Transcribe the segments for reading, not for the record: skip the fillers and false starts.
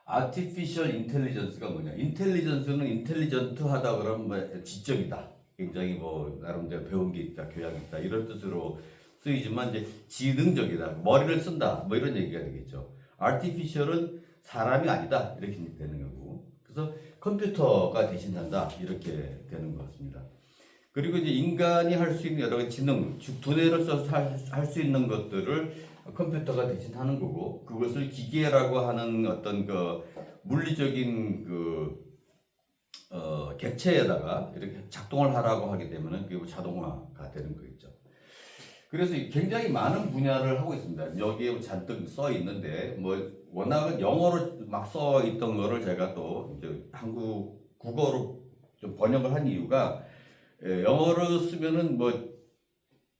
아티피셜 인텔리전스가 뭐냐? 인텔리전스는 인텔리전트하다 그러면 뭐 지적이다. 굉장히 뭐 나름대로 배운 게 있다, 교양이 있다 이런 뜻으로 쓰이지만 이제 지능적이다, 머리를 쓴다 뭐 이런 얘기가 되겠죠. 아티피셜은 사람이 아니다 이렇게 되는 거고, 그래서 컴퓨터가 대신한다 이렇게 되는 것 같습니다. 그리고 이제 인간이 할 수 있는 여러 가지 지능, 즉 두뇌를 써서 할 수 있는 것들을 컴퓨터가 대신하는 거고, 그것을 기계라고 하는 어떤 그 물리적인 객체에다가 이렇게 작동을 하라고 하게 되면은 그게 자동화가 되는 거겠죠. 그래서 굉장히 많은 분야를 하고 있습니다. 여기에 잔뜩 써 있는데, 뭐 워낙은 영어로 막 써 있던 거를 제가 또 이제 국어로 좀 번역을 한 이유가, 영어로 쓰면은 뭐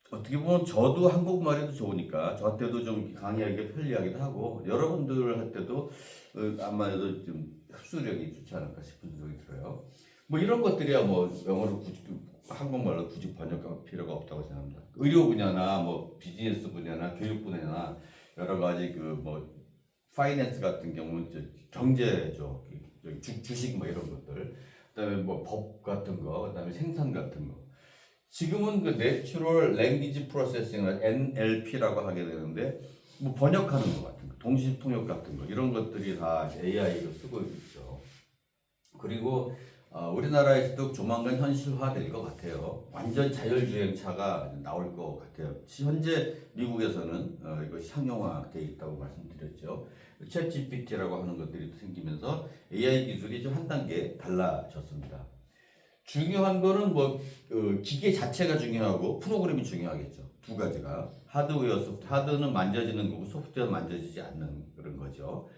어떻게 보면 저도 한국말이 더 좋으니까 저한테도 좀 강의하기 편리하기도 하고, 여러분들 할 때도 아마도 좀 흡수력이 좋지 않을까 싶은 생각이 들어요. 뭐 이런 것들이야 뭐 영어로 굳이 한국말로 굳이 번역할 필요가 없다고 생각합니다. 의료 분야나 뭐 비즈니스 분야나 교육 분야나 여러 가지 그 뭐 파이낸스 같은 경우는 경제죠. 주식 뭐 이런 것들, 그다음에 뭐 법 같은 거, 그다음에 생산 같은 거. 지금은 그 내추럴 랭귀지 프로세싱을 NLP라고 하게 되는데, 뭐 번역하는 거 같은 거, 동시 통역 같은 거 이런 것들이 다 AI로 쓰고 있죠. 그리고 우리나라에서도 조만간 현실화될 것 같아요. 완전 자율주행차가 나올 것 같아요. 현재 미국에서는 이거 상용화되어 있다고 말씀드렸죠. 챗 GPT라고 하는 것들이 생기면서 AI 기술이 좀 한 단계 달라졌습니다. 중요한 거는 뭐 기계 자체가 중요하고 프로그램이 중요하겠죠. 두 가지가 하드웨어, 소프트. 하드는 만져지는 거고 소프트웨어는 만져지지 않는 그런 거죠.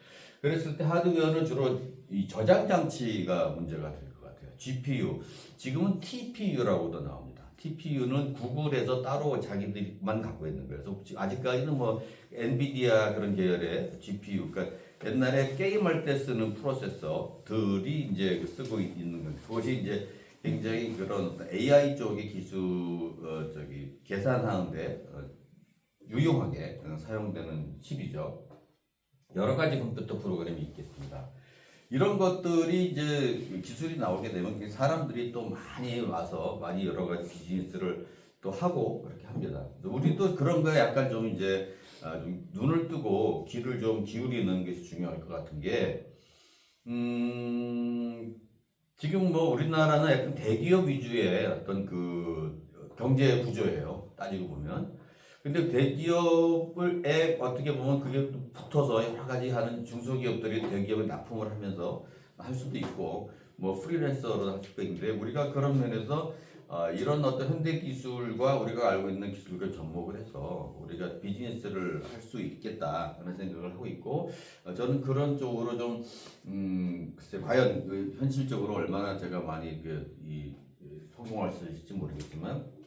그랬을 때 하드웨어는 주로 이 저장 장치가 문제가 될 것 같아요. GPU, 지금은 TPU라고도 나옵니다. TPU는 구글에서 따로 자기들만 갖고 있는 거예요. 그래서 아직까지는 뭐 엔비디아 그런 계열의 GPU, 그러니까 옛날에 게임할 때 쓰는 프로세서들이 이제 쓰고 있는 거예요. 그것이 이제 굉장히 그런 AI 쪽의 기술, 계산하는데 유용하게 사용되는 칩이죠. 여러 가지 컴퓨터 프로그램이 있겠습니다. 이런 것들이 이제 기술이 나오게 되면 사람들이 또 많이 와서 많이 여러 가지 비즈니스를 또 하고 그렇게 합니다. 우리도 그런 거에 약간 좀 이제 좀 눈을 뜨고 귀를 좀 기울이는 것이 중요할 것 같은 게, 지금 뭐 우리나라는 약간 대기업 위주의 어떤 그 경제 구조예요. 따지고 보면. 근데 대기업에 어떻게 보면 그게 또 붙어서 여러 가지 하는 중소기업들이 대기업에 납품을 하면서 할 수도 있고, 뭐 프리랜서로 할 수도 있는데, 우리가 그런 면에서 이런 어떤 현대 기술과 우리가 알고 있는 기술을 접목을 해서 우리가 비즈니스를 할 수 있겠다 하는 생각을 하고 있고, 저는 그런 쪽으로 좀 글쎄 과연 현실적으로 얼마나 제가 많이 성공할 수 있을지 모르겠지만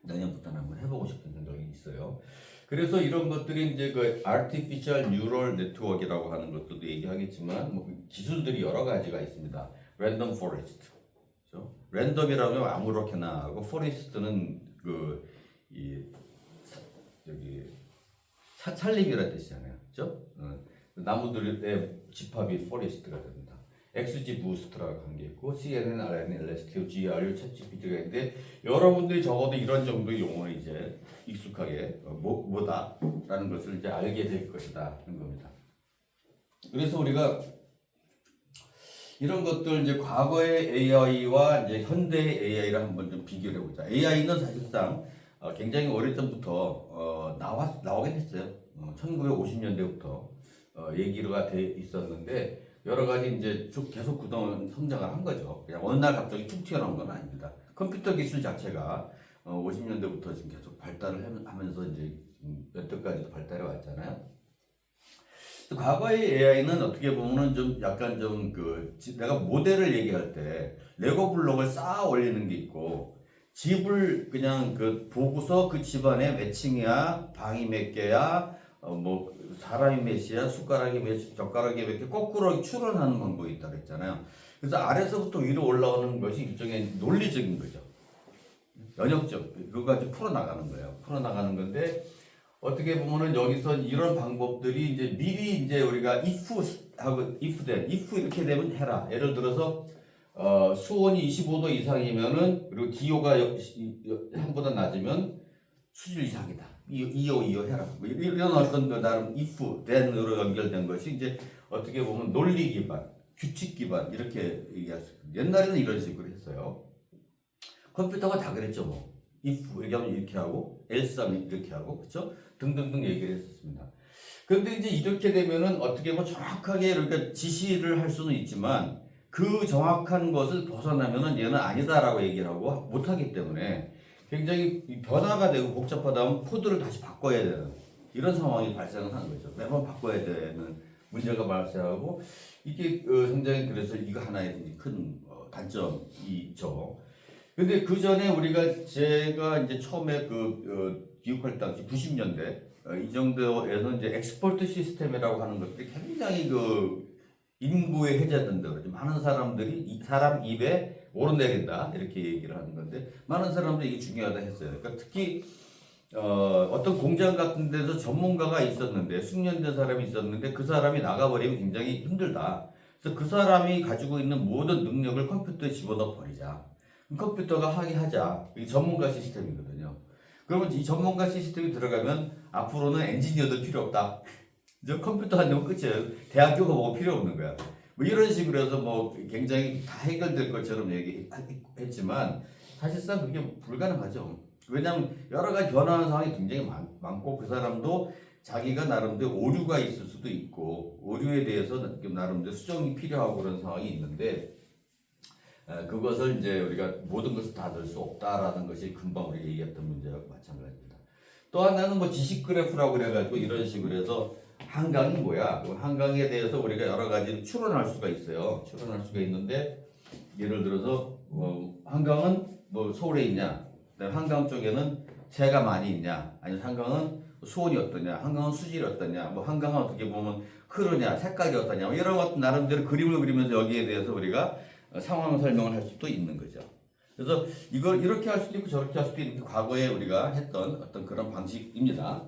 내년부터는 한번 해보고 싶은 생각이 있어요. 그래서 이런 것들이 이제 그 Artificial Neural Network이라고 하는 것도 얘기하겠지만, 뭐 기술들이 여러 가지가 있습니다. Random Forest, 그렇죠? 랜덤이라면 아무렇게나 하고, 포레스트는 산림이라는 뜻이잖아요, 그렇죠? 나무들의 집합이 포레스트가 됩니다. XG 부스트라고 하는 게 있고, CNN, RN, LSTO, GRU, 챗GPT가 있는데, 여러분들이 적어도 이런 정도의 용어를 이제 익숙하게 뭐다라는 것을 이제 알게 될 것이다 하는 겁니다. 그래서 우리가 이런 것들 이제 과거의 AI와 이제 현대의 AI를 한번 좀 비교해 보자. AI는 사실상 굉장히 오래전부터 나오긴 했어요. 1950년대부터 얘기가 돼 있었는데, 여러 가지 이제 쭉 계속 그동안 성장을 한 거죠. 그냥 어느 날 갑자기 툭 튀어나온 건 아닙니다. 컴퓨터 기술 자체가 50년대부터 지금 계속 발달을 하면서 이제 여태까지도 발달해 왔잖아요. 과거의 AI는 어떻게 보면은 좀 약간 좀 내가 모델을 얘기할 때 레고 블록을 쌓아 올리는 게 있고, 집을 그냥 보고서 그 집안에 몇 층이야, 방이 몇 개야, 뭐 사람이 몇이야, 숟가락이 몇, 젓가락이 몇 개, 거꾸로 추론하는 방법이 있다고 했잖아요. 그래서 아래서부터 위로 올라오는 것이 일종의 논리적인 거죠. 연역적, 그거 가지고 풀어나가는 거예요. 풀어나가는 건데, 어떻게 보면은 여기서 이런 방법들이 이제 미리 이제 우리가 if 이렇게 되면 해라. 예를 들어서 수온이 25도 이상이면은 그리고 기호가 3보다 낮으면 수질 이상이다. 이어 해라. 뭐 이런 어떤 그 나름 if then으로 연결된 것이 이제 어떻게 보면 논리 기반, 규칙 기반 이렇게 얘기할 수 있어요. 옛날에는 이런 식으로 했어요. 컴퓨터가 다 그랬죠 뭐. if 이렇게 하면 이렇게 하고 else 하면 이렇게 하고 그렇죠? 등등등 얘기를 했었습니다. 그런데 이제 이렇게 되면은 어떻게 보면 정확하게 이렇게 지시를 할 수는 있지만 그 정확한 것을 벗어나면은 얘는 아니다라고 얘기를 하고 못하기 때문에 굉장히 변화가 되고 복잡하다 보면 코드를 다시 바꿔야 되는 이런 상황이 발생을 하는 거죠. 매번 바꿔야 되는 문제가 발생하고 이게 굉장히 그래서 이거 하나의 큰 단점이죠. 근데 그 전에 제가 이제 처음에 기획할 당시 90년대 이 정도에서 이제 엑스포트 시스템이라고 하는 것들이 굉장히 인구에 해제된다 그러죠. 많은 사람들이 사람 입에 오르내린다 이렇게 얘기를 하는 건데 많은 사람들이 이게 중요하다 했어요. 그러니까 특히 어떤 공장 같은 데서 전문가가 있었는데 숙련된 사람이 있었는데 그 사람이 나가버리면 굉장히 힘들다. 그래서 그 사람이 가지고 있는 모든 능력을 컴퓨터에 집어넣어 버리자. 컴퓨터가 하게 하자. 이게 전문가 시스템이거든요. 그러면 이 전문가 시스템이 들어가면 앞으로는 엔지니어도 필요 없다. 이제 컴퓨터 한다면 끝이에요. 대학교가 뭐 필요 없는 거야. 뭐 이런 식으로 해서 뭐 굉장히 다 해결될 것처럼 얘기했지만 사실상 그게 불가능하죠. 왜냐하면 여러 가지 변화하는 상황이 굉장히 많고 그 사람도 자기가 나름대로 오류가 있을 수도 있고 오류에 대해서 나름대로 수정이 필요하고 그런 상황이 있는데 그것을 이제 우리가 모든 것을 다 넣을 수 없다라는 것이 금방 우리가 얘기했던 문제와 마찬가지입니다. 또 하나는 뭐 지식 그래프라고 그래가지고 이런 식으로 해서 한강이 뭐야? 한강에 대해서 우리가 여러 가지를 추론할 수가 있어요. 추론할 수가 있는데 예를 들어서 한강은 뭐 서울에 있냐? 한강 쪽에는 새가 많이 있냐? 아니면 한강은 수온이 어떠냐? 한강은 수질이 어떠냐? 뭐 한강은 어떻게 보면 흐르냐? 색깔이 어떠냐? 뭐 이런 것들 나름대로 그림을 그리면서 여기에 대해서 우리가 상황 설명을 할 수도 있는 거죠. 그래서 이걸 이렇게 할 수도 있고 저렇게 할 수도 있는 과거에 우리가 했던 어떤 그런 방식입니다.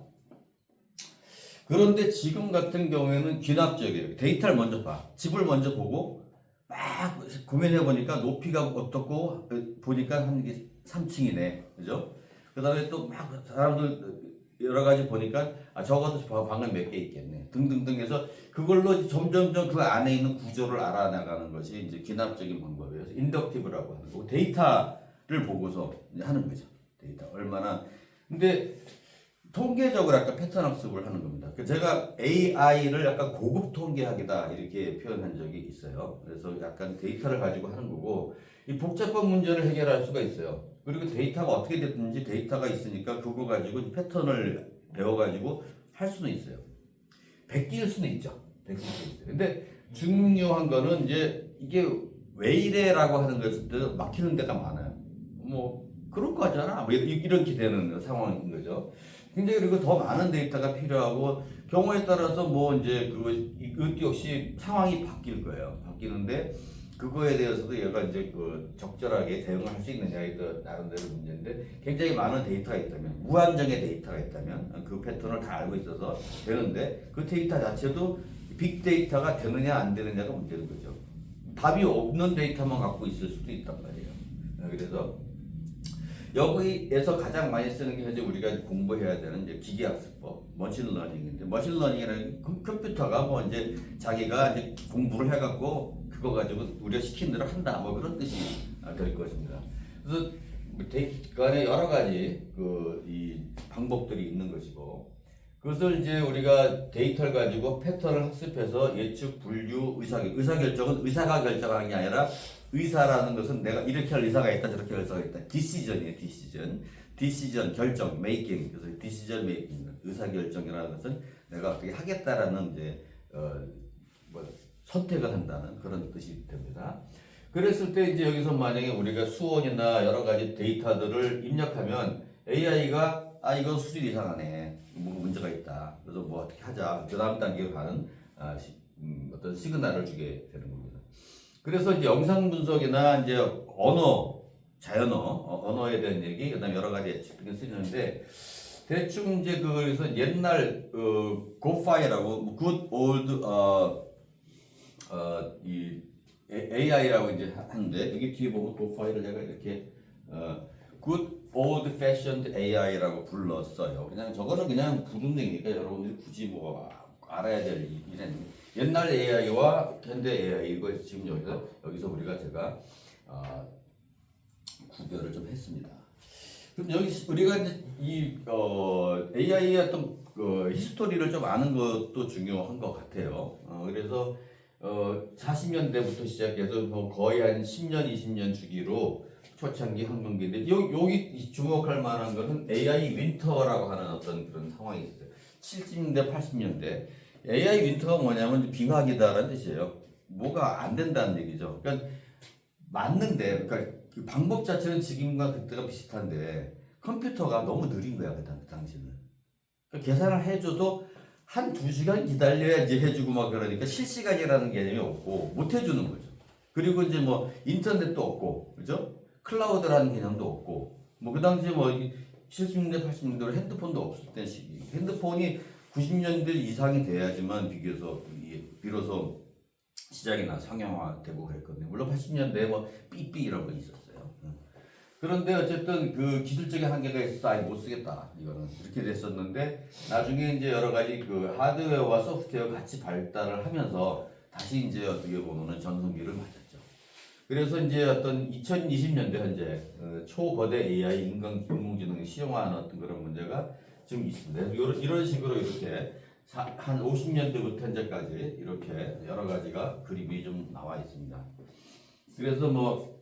그런데 지금 같은 경우에는 귀납적이에요. 데이터를 먼저 봐. 집을 먼저 보고 막 고민해 보니까 높이가 어떻고 보니까 한 3층이네. 그죠? 그 다음에 또 막 사람들 여러 가지 보니까 적어도 방은 몇 개 있겠네. 등등등 해서 그걸로 점점점 그 안에 있는 구조를 알아나가는 것이 이제 귀납적인 방법이에요. 인덕티브라고 하는 거고 데이터를 보고서 이제 하는 거죠. 데이터 얼마나. 근데 통계적으로 약간 패턴 학습을 하는 겁니다. 제가 AI를 약간 고급 통계학이다 이렇게 표현한 적이 있어요. 그래서 약간 데이터를 가지고 하는 거고 이 복잡한 문제를 해결할 수가 있어요. 그리고 데이터가 어떻게 됐든지 데이터가 있으니까 그거 가지고 패턴을 배워가지고 할 수는 있어요. 베낄 수는 있죠. 베낄 수는 있어요. 근데 중요한 거는 이제 이게 왜 이래라고 하는 것을 막히는 데가 많아요. 뭐 그럴 거잖아. 뭐 이렇게 되는 상황인 거죠. 굉장히 그리고 더 많은 데이터가 필요하고 경우에 따라서 뭐 이제 그것 역시 상황이 바뀔 거예요. 바뀌는데 그거에 대해서도 얘가 이제 적절하게 대응을 할 수 있느냐에 나름대로 문제인데 굉장히 많은 데이터가 있다면 무한정의 데이터가 있다면 그 패턴을 다 알고 있어서 되는데 그 데이터 자체도 빅데이터가 되느냐 안 되느냐가 문제인 거죠. 답이 없는 데이터만 갖고 있을 수도 있단 말이에요. 그래서 여기에서 가장 많이 쓰는 게 현재 우리가 공부해야 되는 이제 기계학습법, 머신러닝인데 머신러닝이라는 컴퓨터가 뭐 이제 자기가 이제 공부를 해갖고 그거 가지고 우리가 시킨 대로 한다 뭐 그런 뜻이 될 것입니다. 그래서 간에 여러 가지 이 방법들이 있는 것이고 그것을 이제 우리가 데이터를 가지고 패턴을 학습해서 예측, 분류, 의사결정은 의사가 결정하는 게 아니라 의사라는 것은 내가 이렇게 할 의사가 있다 저렇게 할 의사가 있다. 디시전이에요. 디시전 결정 메이킹. 그래서 디시전 메이킹 의사결정이라는 것은 내가 어떻게 하겠다라는 이제 선택을 한다는 그런 뜻이 됩니다. 그랬을 때 이제 여기서 만약에 우리가 수온이나 여러 가지 데이터들을 입력하면 AI가 이건 수질 이상하네. 뭐 문제가 있다. 그래서 뭐 어떻게 하자. 그 다음 단계로 가는 어떤 시그널을 주게 되는 겁니다. 그래서 이제 영상 분석이나 이제 언어에 대한 얘기, 그다음에 여러 가지 예측 등을 쓰는데 대충 이제 그래서 옛날 고파이라고 good old 이 AI라고 이제 하는데 여기 뒤에 보면 고파이를 내가 이렇게 good old fashioned AI라고 불렀어요. 그냥 저거는 그냥 부등등이니까 여러분들이 굳이 뭐 알아야 될 일은 옛날 AI와 현대 AI 이거 지금 여기서 우리가 제가 구별을 좀 했습니다. 그럼 여기 우리가 이제 이 AI의 어떤 히스토리를 좀 아는 것도 중요한 것 같아요. 그래서 40년대부터 시작해서 뭐 거의 한 10년, 20년 주기로 초창기 항공기인데 여기 주목할 만한 것은 AI 윈터라고 하는 어떤 그런 상황이 있어요. 70년대, 80년대 AI 윈터가 뭐냐면 빙하기다라는 뜻이에요. 뭐가 안 된다는 얘기죠. 그러니까 맞는데, 그러니까 그 방법 자체는 지금과 그때가 비슷한데 컴퓨터가 너무 느린 거야 그 당시는. 그러니까 계산을 해줘도 한 2시간 기다려야지 해주고 막 그러니까 실시간이라는 개념이 없고 못 해주는 거죠. 그리고 이제 뭐 인터넷도 없고, 그죠? 클라우드라는 개념도 없고, 뭐 그 당시에 뭐 70년대, 80년대 핸드폰도 없을 때 시기. 핸드폰이 90년대 이상이 돼야지만 비로소 시작이나 상용화되고 그랬거든요. 물론 80년대에 뭐 삐삐 이런 거 있었어요. 그런데 어쨌든 그 기술적인 한계가 있어서 아예 못 쓰겠다. 이거는 이렇게 됐었는데 나중에 이제 여러 가지 그 하드웨어와 소프트웨어 같이 발달을 하면서 다시 이제 어떻게 보면은 전성기를 맞았죠. 그래서 이제 어떤 2020년대 현재 초거대 AI 인공지능을 시용하는 어떤 그런 문제가 좀 있습니다. 이런 식으로 이렇게 한 50년대부터 현재까지 이렇게 여러 가지가 그림이 좀 나와 있습니다. 그래서 뭐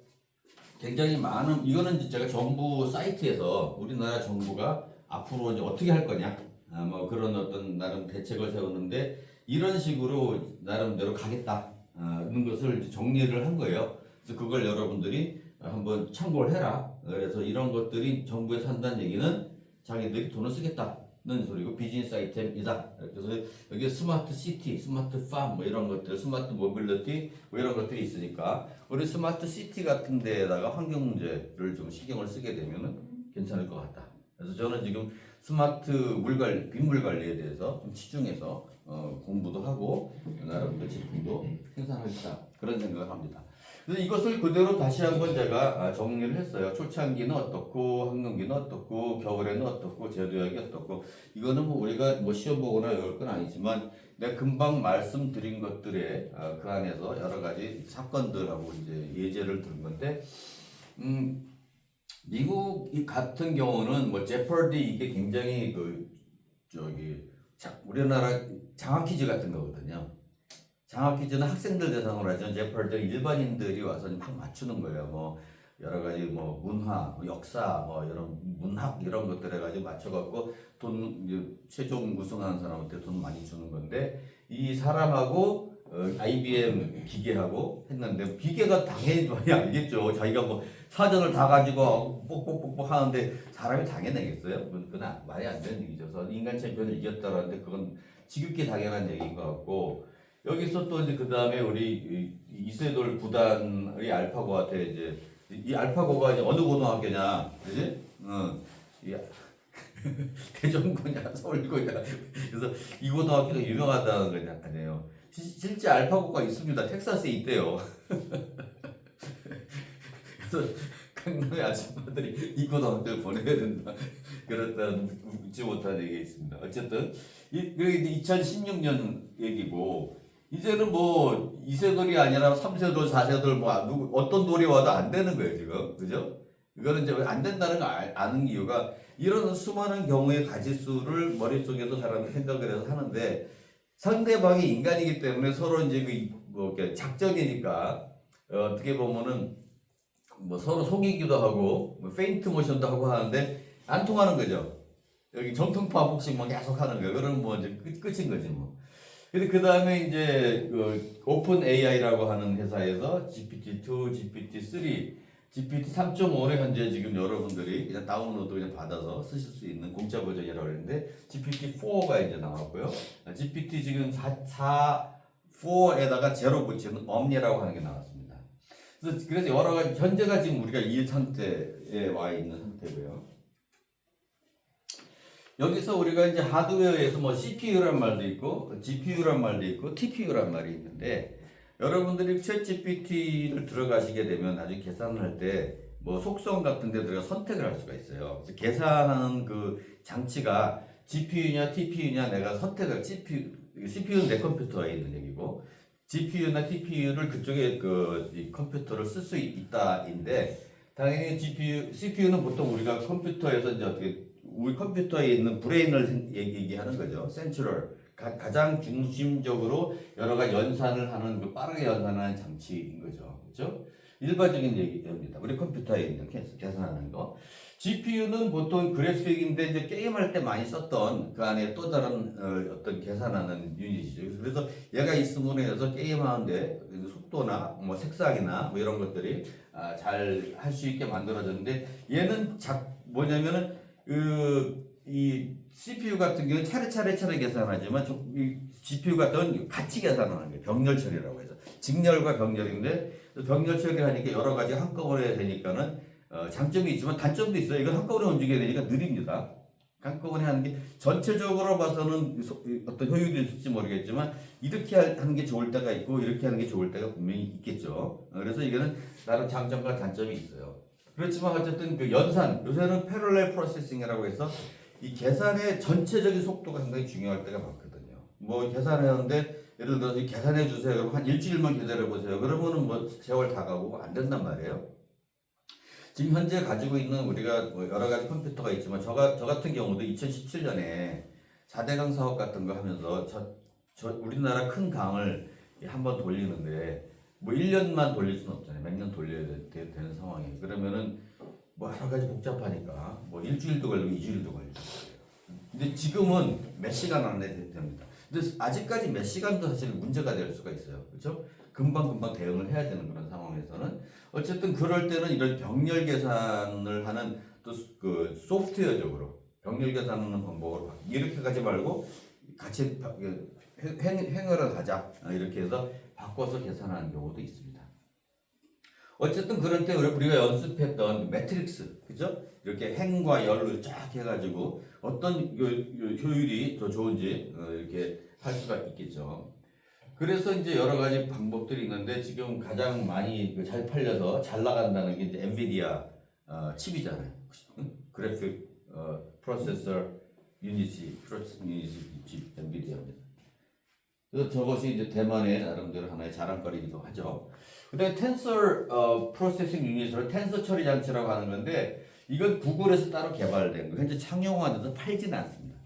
굉장히 많은 이거는 제가 정부 사이트에서 우리나라 정부가 앞으로 이제 어떻게 할 거냐 뭐 그런 어떤 나름 대책을 세우는데 이런 식으로 나름대로 가겠다는 것을 이제 정리를 한 거예요. 그래서 그걸 여러분들이 한번 참고를 해라. 그래서 이런 것들이 정부에서 한다는 얘기는 자기들이 돈을 쓰겠다는 소리고 비즈니스 아이템이다. 그래서 여기 스마트 시티, 스마트 팜 뭐 이런 것들, 스마트 모빌리티 뭐 이런 것들이 있으니까 우리 스마트 시티 같은 데에다가 환경 문제를 좀 신경을 쓰게 되면은 괜찮을 것 같다. 그래서 저는 지금 스마트 빗물 관리에 대해서 좀 치중해서 공부도 하고 나름대로 제품도 생산하겠다 그런 생각을 합니다. 그래서 이것을 그대로 다시 한번 제가 정리를 했어요. 초창기는 어떻고, 항공기는 어떻고, 겨울에는 어떻고, 제도약이 어떻고. 이거는 뭐 우리가 뭐 시험 보거나 이럴 건 아니지만 내가 금방 말씀드린 것들에 그 안에서 여러 가지 사건들하고 이제 예제를 든 건데, 미국 같은 경우는 뭐 제퍼디 이게 굉장히 우리나라 장학 퀴즈 같은 거거든요. 장학 퀴즈는 학생들 대상으로 하죠. 제퍼디 일반인들이 와서 막 맞추는 거예요. 뭐 여러 가지 뭐 문화, 역사, 뭐 이런 문학 이런 것들 해가지고 맞춰갖고 돈 최종 우승하는 사람한테 돈 많이 주는 건데 이 사람하고 IBM 기계하고 했는데 기계가 당연히 많이 알겠죠. 자기가 뭐 사전을 다 가지고 뽁뽁뽁뽁 하는데 사람이 당해내겠어요? 그건 말이 안 되는 얘기죠. 그래서 인간 챔피언을 이겼다라는데 그건 지극히 당연한 얘기인 것 같고 여기서 또 이제 그 다음에 우리 이세돌 구단의 알파고한테 이제 이 알파고가 이제 어느 고등학교냐, 그지? 대전고냐, 서울고냐. 그래서 이 고등학교가 유명하다는 거냐, 아니에요. 실제 알파고가 있습니다. 텍사스에 있대요. 그래서 강남의 아줌마들이 이 고등학교를 보내야 된다. 그렇다는 웃지 못한 얘기가 있습니다. 어쨌든 그게 2016년 얘기고 이제는 뭐 2세돌이 아니라 3세돌, 4세돌 뭐 어떤 돌이 와도 안 되는 거예요 지금, 그죠? 이거는 이제 안 된다는 걸 아는 이유가 이런 수많은 경우의 가지수를 머릿속에서 사람이 생각을 해서 하는데 상대방이 인간이기 때문에 서로 이제 뭐 작전이니까 어떻게 보면은 뭐 서로 속이기도 하고 뭐 페인트 모션도 하고 하는데 안 통하는 거죠. 여기 정통파 복식 뭐 계속 하는 거예요. 그러면 뭐 이제 끝인 거지 뭐. 근데 그 다음에 이제 오픈 AI라고 하는 회사에서 GPT-2, GPT-3, GPT-3.5를 현재 지금 여러분들이 그냥 다운로드 그냥 받아서 쓰실 수 있는 공짜 버전이라고 그랬는데 GPT-4가 이제 나왔고요. GPT 지금 4에다가 제로 붙이는 엄니라고 하는 게 나왔습니다. 그래서 여러 가지 현재가 지금 우리가 이 상태에 와 있는 상태고요. 여기서 우리가 이제 하드웨어에서 뭐 CPU란 말도 있고 GPU란 말도 있고 TPU란 말이 있는데 여러분들이 챗GPT를 들어가시게 되면 나중에 계산을 할 때 뭐 속성 같은 데 들어가 선택을 할 수가 있어요. 그래서 계산하는 그 장치가 GPU냐 TPU냐 내가 선택을 CPU는 내 컴퓨터에 있는 얘기고 GPU나 TPU를 그쪽에 이 컴퓨터를 쓸 수 있다인데 당연히 CPU는 보통 우리가 컴퓨터에서 이제 어떻게 우리 컴퓨터에 있는 브레인을 얘기하는 거죠. 센트럴 가장 중심적으로 여러 가지 연산을 하는 빠르게 연산하는 장치인 거죠. 그렇죠? 일반적인 얘기입니다. 우리 컴퓨터에 있는 계산하는 거. GPU는 보통 그래픽인데 이제 게임할 때 많이 썼던 그 안에 또 다른 어떤 계산하는 유닛이죠. 그래서 얘가 있음으로 해서 게임하는데 속도나 뭐 색상이나 뭐 이런 것들이 잘 할 수 있게 만들어졌는데 얘는 뭐냐면은 이 CPU 같은 경우는 차례차례 계산하지만 이 GPU 같은 경우는 같이 계산하는 거예요. 병렬 처리라고 해서 직렬과 병렬인데 병렬 처리하니까 여러 가지 한꺼번에 되니까는 장점이 있지만 단점도 있어요. 이걸 한꺼번에 움직여야 되니까 느립니다. 한꺼번에 하는 게 전체적으로 봐서는 어떤 효율이 있을지 모르겠지만 이렇게 하는 게 좋을 때가 있고 이렇게 하는 게 좋을 때가 분명히 있겠죠. 그래서 이거는 나름 장점과 단점이 있어요. 그렇지만 어쨌든 그 연산 요새는 패럴렐 프로세싱이라고 해서 이 계산의 전체적인 속도가 상당히 중요할 때가 많거든요. 뭐 계산하는데 예를 들어서 계산해 주세요. 그럼 한 일주일만 기다려 보세요. 그러면은 뭐 세월 다 가고 안 된단 말이에요. 지금 현재 가지고 있는 우리가 뭐 여러 가지 컴퓨터가 있지만 저 같은 경우도 2017년에 4대강 사업 같은 거 하면서 우리나라 큰 강을 한번 돌리는데 뭐 1년만 돌릴 수는 없잖아요. 몇 년 돌려야 되는 상황이에요. 그러면은 뭐 여러 가지 복잡하니까 뭐 일주일도 걸리고 2주일도 걸리고. 근데 지금은 몇 시간 안에 됩니다. 근데 아직까지 몇 시간도 사실 문제가 될 수가 있어요. 그렇죠? 금방 대응을 해야 되는 그런 상황에서는 어쨌든 그럴 때는 이런 병렬 계산을 하는 또 그 소프트웨어적으로 병렬 계산하는 방법으로 이렇게 가지 말고 같이 행을 하자 이렇게 해서 바꿔서 계산하는 경우도 있습니다. 어쨌든 그럴 때 우리가 연습했던 매트릭스, 그죠? 이렇게 행과 열로 쫙 해가지고 어떤 효율이 더 좋은지 이렇게 할 수가 있겠죠. 그래서 이제 여러 가지 방법들이 있는데 지금 가장 많이 잘 팔려서 잘 나간다는 게 이제 엔비디아 칩이잖아요. 그래픽 프로세서 유닛이 칩 엔비디아입니다. 그래서 저것이 이제 대만의 나름대로 하나의 자랑거리이기도 하죠. 그다음에 텐서 프로세싱 유닛으로 텐서 처리 장치라고 하는 건데 이건 구글에서 따로 개발된 거. 현재 상용화돼서 팔지는 않습니다.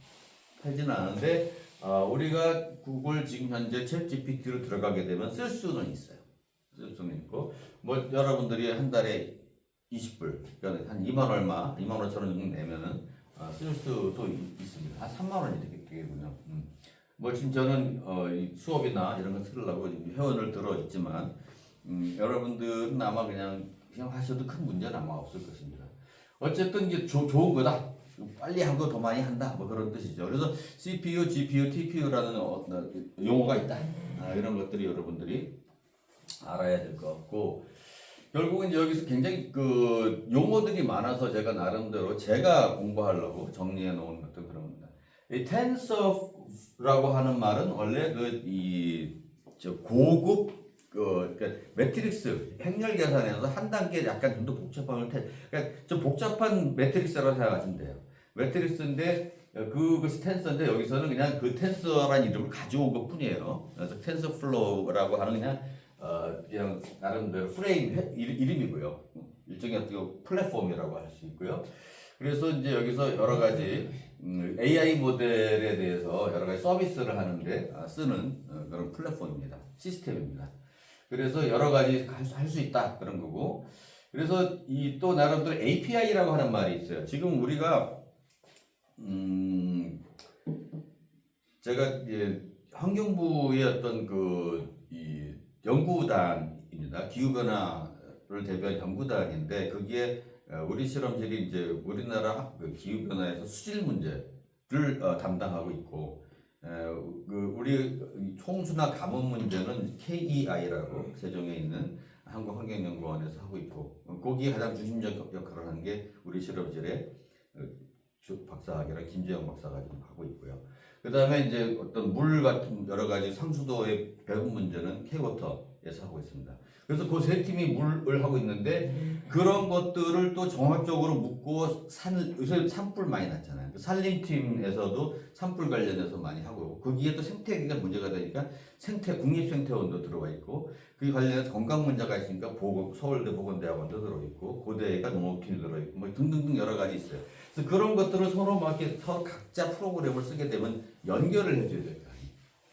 팔지는 않은데 우리가 구글 지금 현재 챗 GPT로 들어가게 되면 쓸 수는 있어요. 쓸 수는 있고 뭐 여러분들이 한 달에 20불, 그러니까 한 2만 얼마, 2만 5천 원 정도 내면은 쓸 수도 있습니다. 한 3만 원이 되겠군요. 뭐 지금 저는 수업이나 이런 거 쓰려고 회원을 들어 있지만 여러분들은 아마 그냥 하셔도 큰 문제는 아마 없을 것입니다. 어쨌든 이게 좋은 거다. 빨리 하고 더 많이 한다. 뭐 그런 뜻이죠. 그래서 CPU, GPU, TPU라는 용어가 있다. 이런 것들이 여러분들이 알아야 될 것 같고 결국은 여기서 굉장히 그 용어들이 많아서 제가 나름대로 제가 공부하려고 정리해 놓은 어떤 그런 겁니다. 이 텐서라고 하는 말은 원래 고급 그러니까 매트릭스 행렬 계산에서 한 단계 약간 좀 더 복잡한 그러니까 좀 복잡한 매트릭스라고 생각하시면 돼요. 매트릭스인데 그것이 텐서인데 여기서는 그냥 그 텐서라는 이름을 가져온 것 뿐이에요. 그래서 텐서 플로우라고 하는 그냥 나름대로 프레임 이름이고요. 일종의 어떤 플랫폼이라고 할 수 있고요. 그래서 이제 여기서 여러 가지 AI 모델에 대해서 여러 가지 서비스를 하는데 쓰는 그런 플랫폼입니다. 시스템입니다. 그래서 여러 가지 할 수 있다 그런 거고. 그래서 이 또 나름대로 API라고 하는 말이 있어요. 지금 우리가 제가 이제 환경부의 어떤 이 연구단입니다. 기후변화를 대비한 연구단인데 거기에 우리 실험실이 이제 우리나라 기후변화에서 수질 문제를 담당하고 있고 우리 홍수나 가뭄 문제는 KEI라고 세종에 있는 한국환경연구원에서 하고 있고 거기에 가장 중심적 역할을 하는 게 우리 실험실의 박사학이랑 김재영 박사가 지금 하고 있고요. 그 다음에 이제 어떤 물 같은 여러 가지 상수도의 배분 문제는 K워터에서 하고 있습니다. 그래서 그 세 팀이 물을 하고 있는데 그런 것들을 또 종합적으로 묻고 요새 산불 많이 났잖아요. 그 산림팀에서도 산불 관련해서 많이 하고 거기에 또 생태계가 문제가 되니까 국립생태원도 들어와 있고 그 관련해서 건강 문제가 있으니까 서울대 보건대학원도 들어와 있고 고대가 농업팀이 들어와 있고 뭐 등등등 여러 가지 있어요. 그래서 그런 것들을 서로 막 이렇게 서로 각자 프로그램을 쓰게 되면 연결을 해줘야 돼요.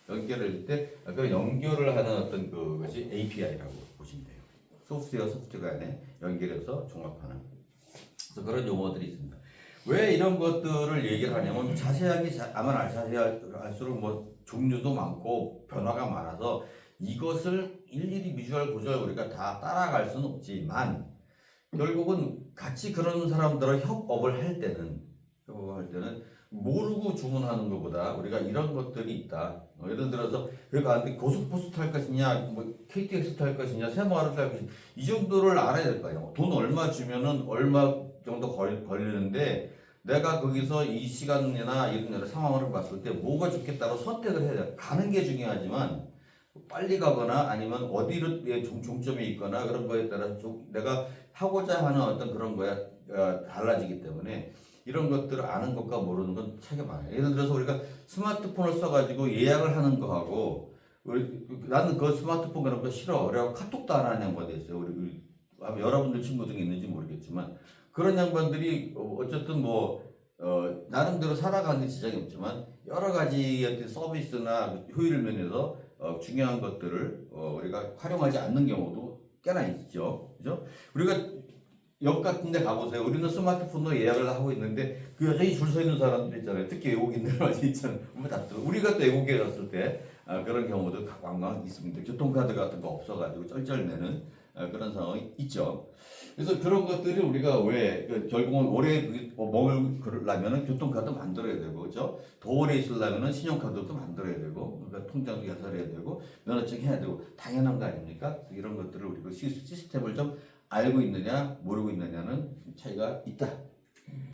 연결을 할 때 그 연결을 하는 어떤 그것이 API라고 보시면 돼요. 소프트웨어 간에 연결해서 종합하는. 그래서 그런 용어들이 있습니다. 왜 이런 것들을 얘기를 하냐면 자세하게 아마 자세히 할수록 뭐 종류도 많고 변화가 많아서 이것을 일일이 비주얼 구조를 우리가 다 따라갈 수는 없지만 결국은 같이 그런 사람들과 협업을 할 때는 모르고 주문하는 것보다 우리가 이런 것들이 있다. 예를 들어서 그 가는데 고속버스 탈 것이냐, 뭐 KTX 탈 것이냐, 새마을을 탈 것이냐 이 정도를 알아야 될 거예요. 돈 얼마 주면은 얼마 정도 걸리는데 내가 거기서 이 시간이나 이런 여러 상황을 봤을 때 뭐가 좋겠다고 선택을 해야 돼. 가는 게 중요하지만 빨리 가거나 아니면 어디로 종점이 있거나 그런 거에 따라서 내가 하고자 하는 어떤 그런 거에 달라지기 때문에 이런 것들을 아는 것과 모르는 건 차이가 많아요. 예를 들어서 우리가 스마트폰을 써가지고 예약을 하는 거하고 나는 그 스마트폰 그런 거 싫어. 그래갖고 카톡도 안 하는 양반도 있어요. 우리 아마 여러분들 친구 중에 있는지 모르겠지만 그런 양반들이 어쨌든 나름대로 살아가는 데 지장이 없지만 여러 가지 어떤 서비스나 효율 면에서 중요한 것들을 우리가 활용하지 않는 경우도 꽤나 있죠. 그죠? 우리가 역 같은 데 가보세요. 우리는 스마트폰으로 예약을 하고 있는데 그 여전히 줄 서 있는 사람들 있잖아요. 특히 외국인들 많이 있잖아요. 우리가 또 외국에 갔을 때 그런 경우도 왕왕 있습니다. 교통카드 같은 거 없어가지고 쩔쩔매는 그런 상황이 있죠. 그래서 그런 것들이 우리가 왜 결국은 오래 먹으려면 교통카드 만들어야 되고 그죠? 더 오래 있으려면 신용카드도 만들어야 되고 그러니까 통장도 개설해야 되고 면허증 해야 되고 당연한 거 아닙니까? 이런 것들을 우리가 시스템을 좀 알고 있느냐 모르고 있느냐는 차이가 있다.